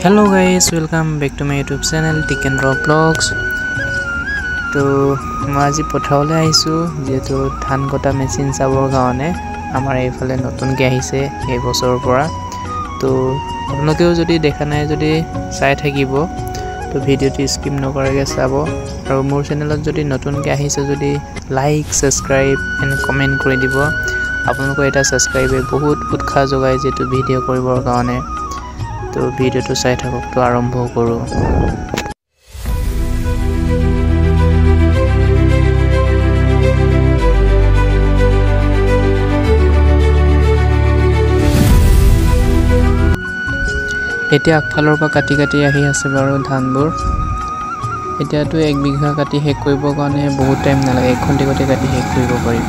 Hello guys, welcome back to my YouTube channel Tikendra Vlogs. তো মই আজি পঠাওলে আইছো যেটো ধান কটা মেচিন চাবৰ কাৰণে আমাৰ এইফালে নতুনকৈ আহিছে এই বছৰৰ পৰা। তো আপোনালোকেও যদি দেখা নাই যদি চাই থাকিব তো ভিডিওটি স্কিপ নকৰাকৈ চাব আৰু মোৰ চেনেলত যদি নতুনকৈ আহিছে যদি লাইক সাবস্ক্ৰাইব এণ্ড কমেন্ট কৰি দিব। আপোনালোকৰ এটা সাবস্ক্ৰাইবে বহুত উৎসাহ যোগায় যেটো ভিডিও কৰিবৰ কাৰণে। তো ভিডিওটো চাই থাকক তো আৰম্ভ কৰো। এতিয়া আগফালৰ পৰা কাটি আহি আছে বাৰু ধানবোৰ। এতিয়াতো 1 বিঘা কাটি শেষ কৰিবৰ কাৰণে বহুত টাইম নালাগে, 1 ঘণ্টাতে কাটি শেষ কৰিব পাৰি।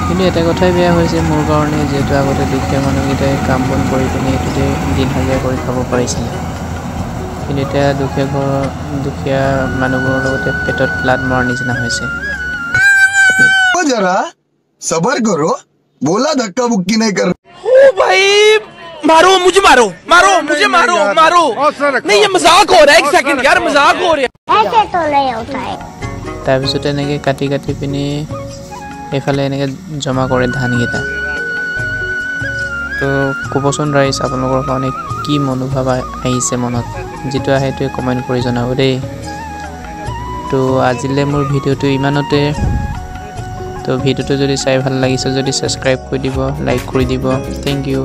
কিন্তু এটা কথাই বেয়া হৈছে মোৰ কাৰণে যেটো আগতে দুখীয়া মানুহকেইটাই কাম বন কৰি কিনে এটোতে দিন হাজিৰা কৰি খাব পাৰিছিল। কিন্তু এতিয়া দুখীয়া মানুহবোৰৰ লগতে পেটত লাত মৰাৰ নিচিনা হৈছে। जरा सबर करो, बोला धक्का मुक्की नहीं कर। ओ भाई मारो मुझे, मारो नहीं ये मजाक हो रहा है। 1 सेकंड यार, मजाक हो रहा है, ऐसे तो नहीं होता है। তাৰপিছত এনেকৈ কাটি পিনি এফালে এনেকৈ জমা কৰে ধানকেইটা। তো ক'বচোন ৰাইজ আপোনালোকৰ কাৰণে কি মনোভাৱ আহিছে মনত, যেটো আহে সেইটো কমেন্ট কৰি জনাব দেই। তো আজিলে মোৰ ভিডিওটো ইমানতে। তো ভিডিওটো যদি চাই ভাল লাগিছে যদি সাবস্ক্ৰাইব কৰি দিব, লাইক কৰি দিব। Thank U.